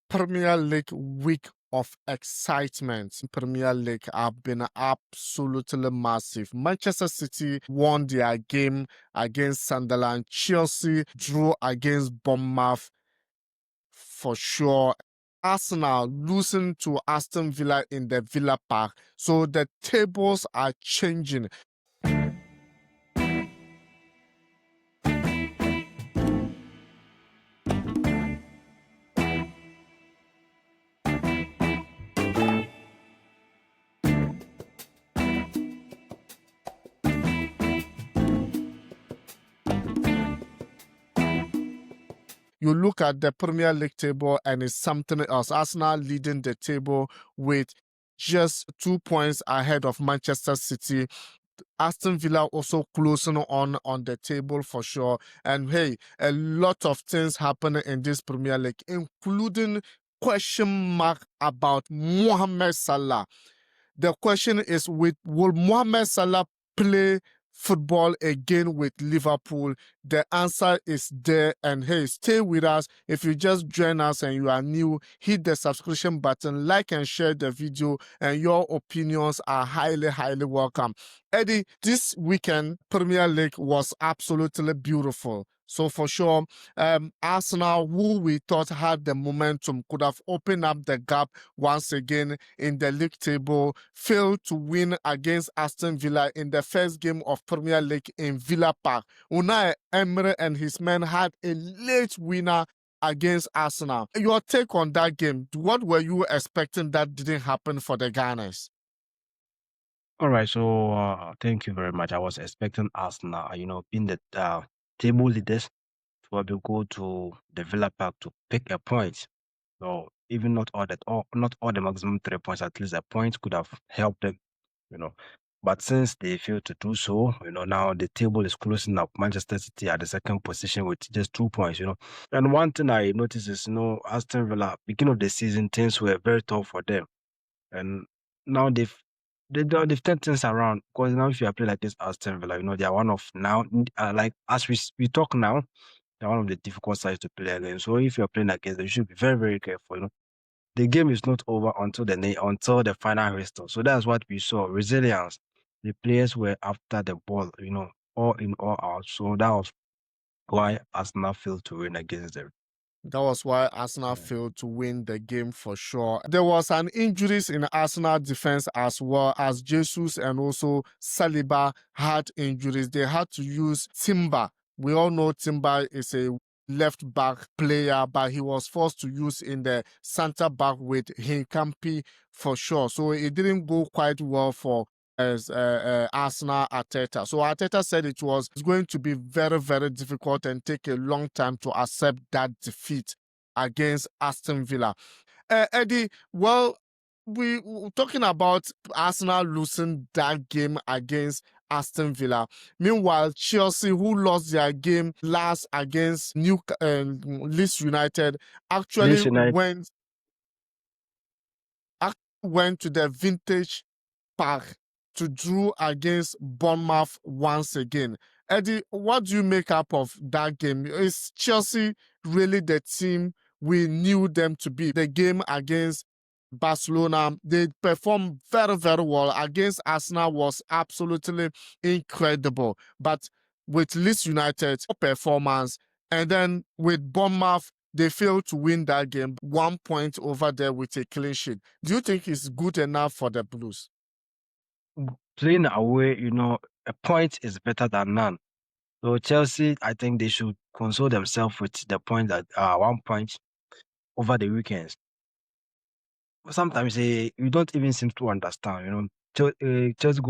Premier League week of excitement. Premier League have been absolutely massive. Manchester City won their game against Sunderland. Chelsea drew against Bournemouth for sure. Arsenal losing to Aston Villa in the Villa Park. So the tables are changing. You look at the Premier League table and it's something else. Arsenal leading the table with just 2 points ahead of Manchester City. Aston Villa also closing on the table for sure. And hey, a lot of things happening in this Premier League, including question mark about Mohamed Salah. The question is, will Mohamed Salah play football again with Liverpool? The answer is there. And hey, stay with us. If you just join us and you are new, hit the subscription button, like and share the video, and your opinions are highly welcome. Eddie, this weekend Premier League was absolutely beautiful. So for sure, Arsenal, who we thought had the momentum, could have opened up the gap once again in the league table, failed to win against Aston Villa in the first game of Premier League in Villa Park. Unai Emery and his men had a late winner against Arsenal. Your take on that game, what were you expecting that didn't happen for the Gunners? All right, so thank you very much. I was expecting Arsenal, being the table leaders, to probably go to the Villa Park to pick a point. So even not all the maximum 3 points, at least a point could have helped them, you know. But since they failed to do so, now the table is closing up. Manchester City at the second position with just 2 points. And one thing I noticed is, Aston Villa, beginning of the season, things were very tough for them, and now they've turned things around. Because now if you are playing like this Aston Villa, they are one of now, like as we talk now, they're one of the difficult sides to play against. So if you're playing against them, you should be very careful. The game is not over until the final whistle. So that's what we saw. Resilience. The players were after the ball, all in, all out. So that was why Arsenal failed to win against them. That was why Arsenal failed to win the game for sure. There was an injuries in Arsenal defense as well, as Jesus and also Saliba had injuries. They had to use Timber. We all know Timber is a left back player, but he was forced to use in the center back with Hinkampi for sure. So it didn't go quite well for Arsenal Arteta. So Arteta said it was going to be very difficult and take a long time to accept that defeat against Aston Villa. Eddie, well, we were talking about Arsenal losing that game against Aston Villa. Meanwhile, Chelsea, who lost their game last against Leeds United, actually went to the Vintage Park to draw against Bournemouth once again. Eddie, what do you make up of that game? Is Chelsea really the team we knew them to be? The game against Barcelona, they performed very well. Against Arsenal was absolutely incredible. But with Leeds United performance, and then with Bournemouth, they failed to win that game. 1 point over there with a clean sheet. Do you think it's good enough for the Blues? Playing away, a point is better than none. So Chelsea, I think they should console themselves with the point that 1 point over the weekends. Sometimes you don't even seem to understand. Chelsea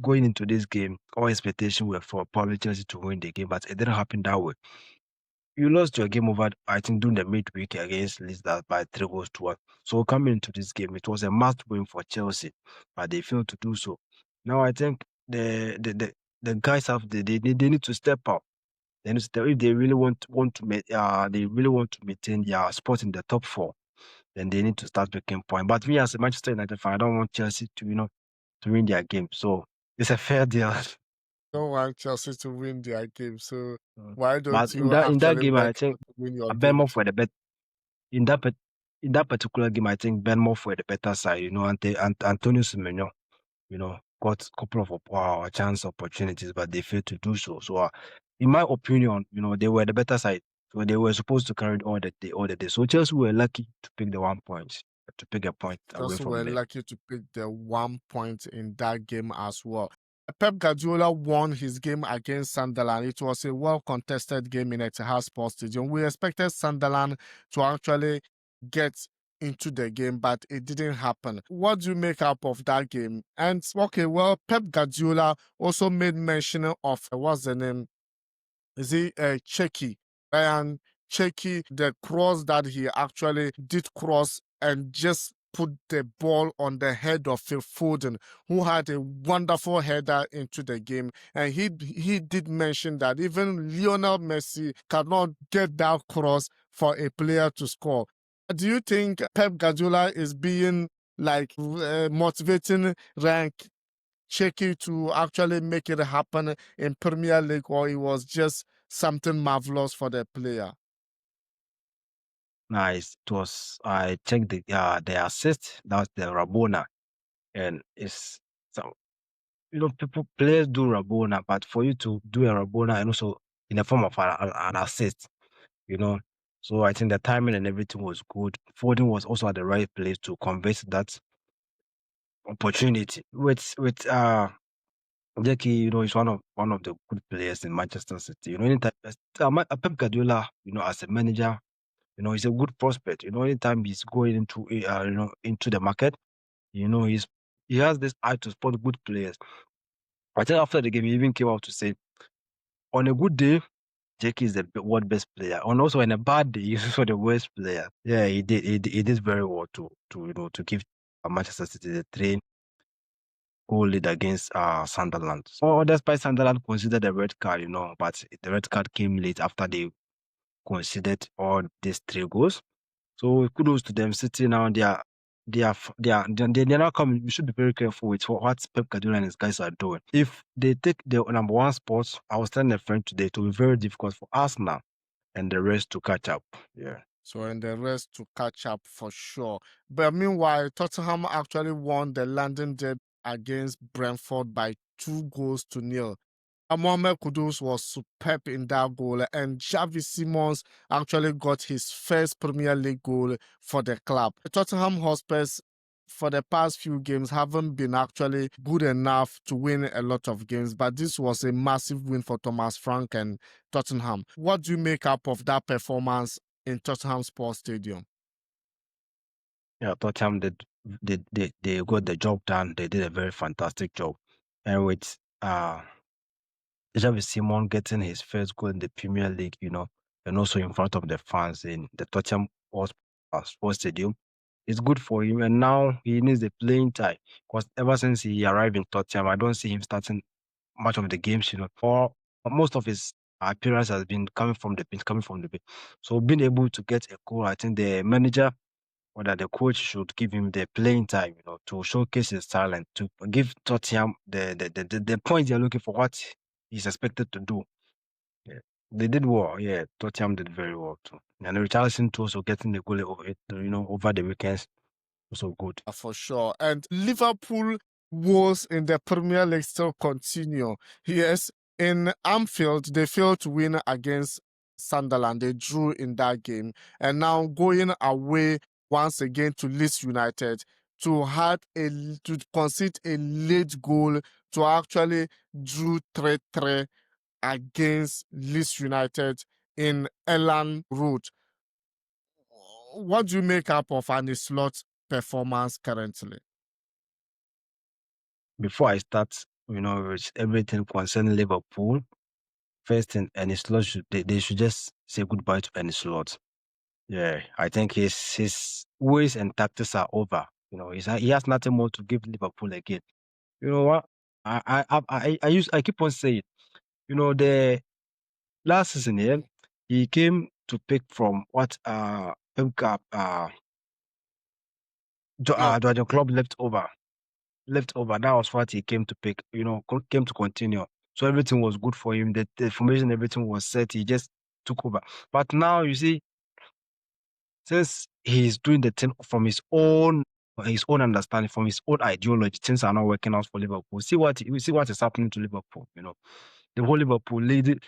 going into this game, all expectation were for probably Chelsea to win the game, but it didn't happen that way. You lost your game over, I think, during the midweek against Leeds by 3-1. So coming into this game, it was a must win for Chelsea, but they failed to do so. Now I think the guys they need to step up. Then if they really want to maintain their spot in the top 4, then they need to start making points. But me as a Manchester United fan, I don't want Chelsea to win their game. So it's a fair deal. Don't want Chelsea to win their game, so why don't But you in that actually game, I beg think to win your I bet game? more for the bet in that in that particular game, I think Bournemouth were the better side. Antonio Semenyo, got a couple of chance opportunities, but they failed to do so. So, in my opinion, they were the better side. So they were supposed to carry it all the day. So Chelsea were lucky to pick the 1 point, to pick a point away Just were from them. lucky to pick the 1 point in that game as well. Pep Guardiola won his game against Sunderland. It was a well-contested game in Etihad Sports Stadium. We expected Sunderland to actually get into the game, but it didn't happen. What do you make up of that game? And okay, well, Pep Guardiola also made mention of what's the name? Is he Jeki? And Jeki, the cross that he actually did cross and just put the ball on the head of Phil Foden, who had a wonderful header into the game. And he did mention that even Lionel Messi cannot get that cross for a player to score. Do you think Pep Guardiola is being like motivating rank Jeki to actually make it happen in Premier League, or it was just something marvelous for the player? Nice. I checked the assist. That was the Rabona, and it's so players do rabona, but for you to do a rabona and also in the form of an assist, you know. So I think the timing and everything was good. Foden was also at the right place to convert that opportunity. With Jeki, he's one of the good players in Manchester City. Anytime Pep Guardiola, as a manager, he's a good prospect. Anytime he's going into the market, he has this eye to spot good players. I think after the game, he even came out to say, on a good day, Jeki is the world best player, and also on a bad day, he's also the worst player. Yeah, he did. He did very well to give Manchester City the 3-goal lead against Sunderland. So despite Sunderland considered the red card, but the red card came late after they conceded all these 3 goals. So kudos to them. City now they're now coming. We should be very careful with what Pep Guardiola and his guys are doing. If they take the number one spot, I was telling a friend today, it will be very difficult for Arsenal and the rest to catch up. Yeah. So, and the rest to catch up for sure. But meanwhile, Tottenham actually won the London derby against Brentford by 2 goals to nil. Mohamed Kudus was superb in that goal, and Xavi Simons actually got his first Premier League goal for the club. Tottenham Hotspurs, for the past few games, haven't been actually good enough to win a lot of games, but this was a massive win for Thomas Frank and Tottenham. What do you make up of that performance in Tottenham Sports Stadium? Yeah, Tottenham they got the job done. They did a very fantastic job. And with Xavi Simon getting his first goal in the Premier League, and also in front of the fans in the Tottenham Sports Stadium. It's good for him, and now he needs the playing time because ever since he arrived in Tottenham, I don't see him starting much of the games. For most of his appearance has been coming from the bench. So being able to get a goal, I think the manager or that the coach should give him the playing time, to showcase his talent, to give Tottenham the points they're looking for, what he's expected to do. Yeah. They did well. Yeah, Tottenham did very well too. And Richarlison too, also getting the goal over it, over the weekends, also good. For sure. And Liverpool woes in the Premier League still continue. Yes, in Anfield, they failed to win against Sunderland. They drew in that game. And now going away once again to Leeds United to concede a late goal to actually drew 3-3 against Leeds United in Elland Road. What do you make up of Arne Slot's performance currently? Before I start, with everything concerning Liverpool, first thing, Arne Slot they should just say goodbye to Arne Slot. Yeah, I think his ways and tactics are over. He has nothing more to give Liverpool again. You know what? I keep on saying, the last season here, he came to pick from what Pep Club. the club left over. Left over. That was what he came to pick. Came to continue. So everything was good for him. The formation, everything was set. He just took over. But now you see, since he's doing the thing from his own understanding, from his own ideology. Things are not working out for Liverpool. See what is happening to Liverpool. The whole Liverpool lead.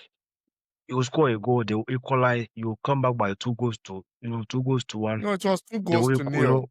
You score a goal, they will equalize. You come back by 2 goals to 1. No, it was two They goals will, to nil.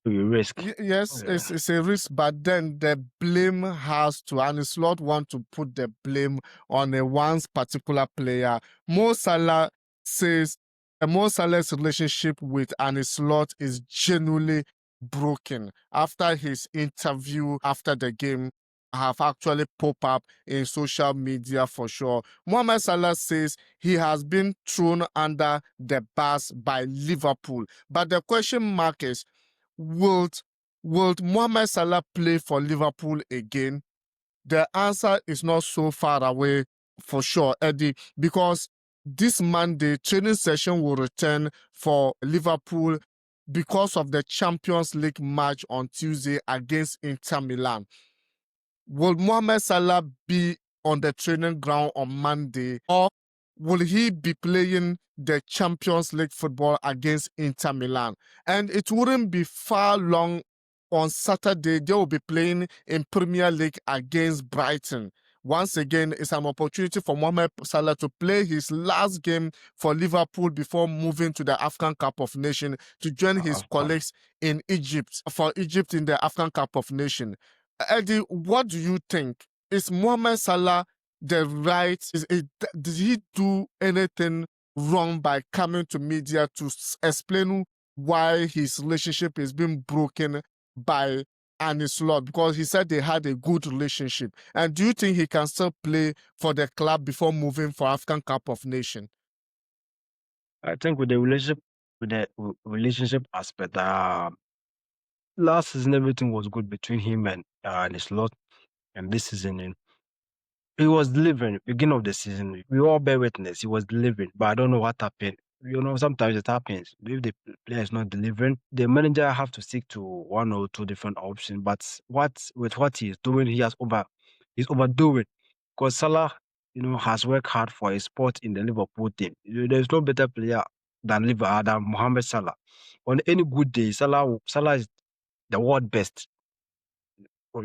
you risk. Yes, Yeah. it's a risk, but then the blame has to, and Slot want to put the blame on a one's particular player. Mo Salah says Mo Salah's relationship with Arne Slot is genuinely broken after his interview after the game have actually pop up in social media for sure. Mohamed Salah says he has been thrown under the bus by Liverpool, but the question mark is, Would would Mohamed Salah play for Liverpool again? The answer is not so far away for sure, Eddie, because this Monday training session will return for Liverpool because of the Champions League match on Tuesday against Inter Milan. Will Mohamed Salah be on the training ground on Monday, or will he be playing the Champions League football against Inter Milan? And it wouldn't be far long. On Saturday, they will be playing in Premier League against Brighton. Once again, it's an opportunity for Mohamed Salah to play his last game for Liverpool before moving to the African Cup of Nations to join his Come. colleagues in Egypt, for Egypt in the African Cup of Nations. Eddie, what do you think? Is Mohamed Salah the right? Did he do anything wrong by coming to media to explain why his relationship is being broken by Arne Slot? Because he said they had a good relationship. And do you think he can still play for the club before moving for African Cup of Nations? I think with the relationship aspect, last season everything was good between him and his lot, and this season he was delivering. Beginning of the season, we all bear witness. He was delivering, but I don't know what happened. Sometimes it happens. If the player is not delivering, the manager have to stick to one or two different options. But what he's doing, he's overdoing. Because Salah, has worked hard for his spot in the Liverpool team. There's no better player than Mohamed Salah. On any good day, Salah is the world best. Or,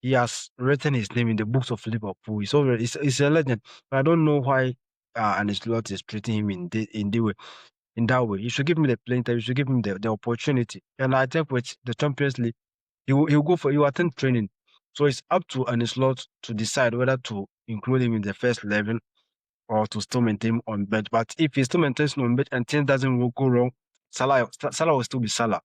he has written his name in the books of Liverpool. He's a legend. But I don't know why Arne Slot is treating him in that way. You should give him the playing time. You should give him the opportunity. And I think with the Champions League, he will attend training. So it's up to Arne Slot to decide whether to include him in the first 11 or to still maintain him on bench. But if he still maintains him on bench and things doesn't go wrong, Salah will still be Salah.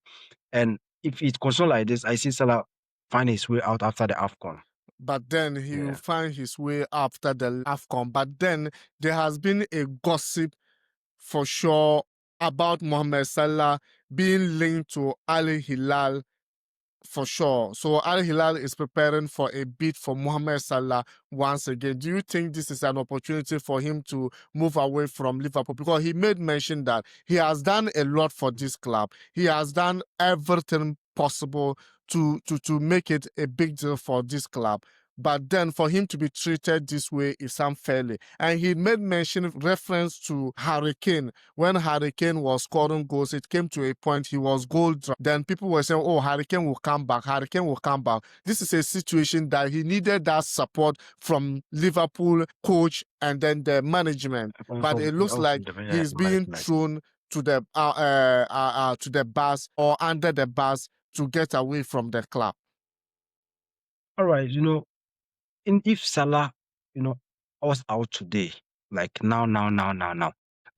And if it continues like this, I see Salah find his way out after the AFCON. But then he will Yeah. find his way after the AFCON. But then there has been a gossip for sure about Mohamed Salah being linked to Al Hilal for sure. So Al Hilal is preparing for a bid for Mohamed Salah once again. Do you think this is an opportunity for him to move away from Liverpool? Because he made mention that he has done a lot for this club. He has done everything possible to make it a big deal for this club. But then for him to be treated this way is unfairly. And he made reference to Hurricane. When Hurricane was scoring goals, it came to a point he was goal dry. Then people were saying, oh, Hurricane will come back. Hurricane will come back. This is a situation that he needed that support from Liverpool coach and then the management. But it looks like he's being thrown to the bus or under the bus to get away from the club. All right, if Salah, was out today, like now,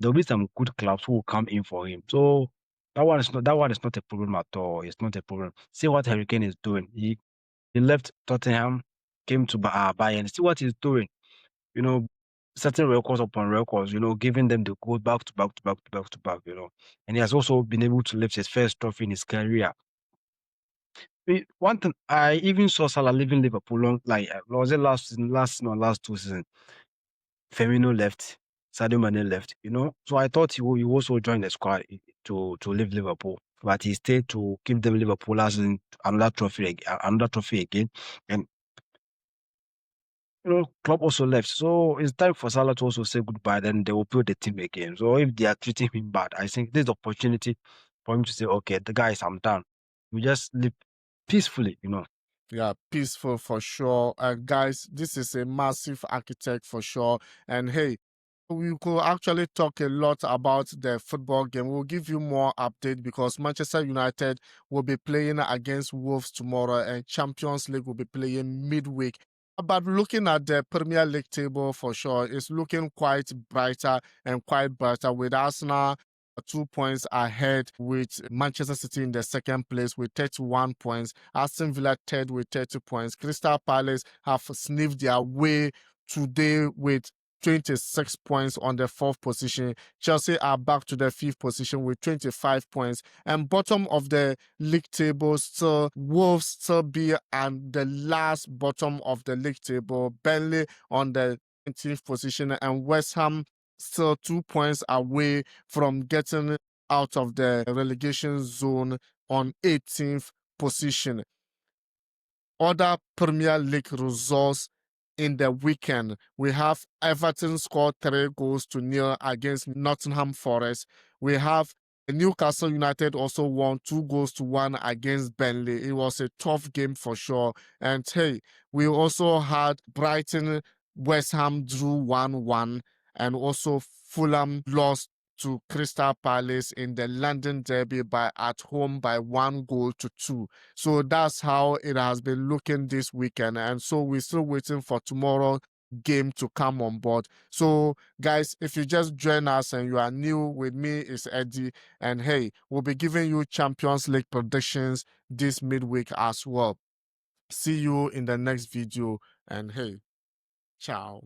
there'll be some good clubs who will come in for him. So that one is not a problem at all. It's not a problem. See what Hurricane is doing. He left Tottenham, came to Bayern. See what he's doing. Setting records upon records. Giving them the goal back to back to back to back to back. And he has also been able to lift his first trophy in his career. One thing, I even saw Salah leaving Liverpool was it last season, last 2 seasons. Firmino left, Sadio Mane left, So I thought he would also join the squad to leave Liverpool, but he stayed to give them Liverpool as in another trophy again. And Klopp also left. So it's time for Salah to also say goodbye. Then they will build the team again. So if they are treating him bad, I think this is the opportunity for him to say, okay, the guys, I'm done. We just live peacefully. Yeah, peaceful for sure. Guys, this is a massive architect for sure. And hey, we could actually talk a lot about the football game. We'll give you more update because Manchester United will be playing against Wolves tomorrow and Champions League will be playing midweek. But looking at the Premier League table for sure, it's looking quite brighter and quite brighter with Arsenal 2 points ahead with Manchester City in the second place with 31 points. Aston Villa third with 30 points. Crystal Palace have sniffed their way today with 26 points on the fourth position. Chelsea are back to the fifth position with 25 points. And bottom of the league table, still Wolves still be at the last bottom of the league table. Burnley on the 19th position and West Ham still 2 points away from getting out of the relegation zone on 18th position. Other Premier League results in the weekend. We have Everton scored 3-0 against Nottingham Forest. We have Newcastle United also won 2-1 against Burnley. It was a tough game for sure. And hey, we also had Brighton, West Ham drew 1-1, and also Fulham lost to Crystal Palace in the London Derby at home by 1-2. So that's how it has been looking this weekend. And so we're still waiting for tomorrow game to come on board. So guys, if you just join us and you are new with me, it's Eddie. And hey, we'll be giving you Champions League predictions this midweek as well. See you in the next video and hey, ciao.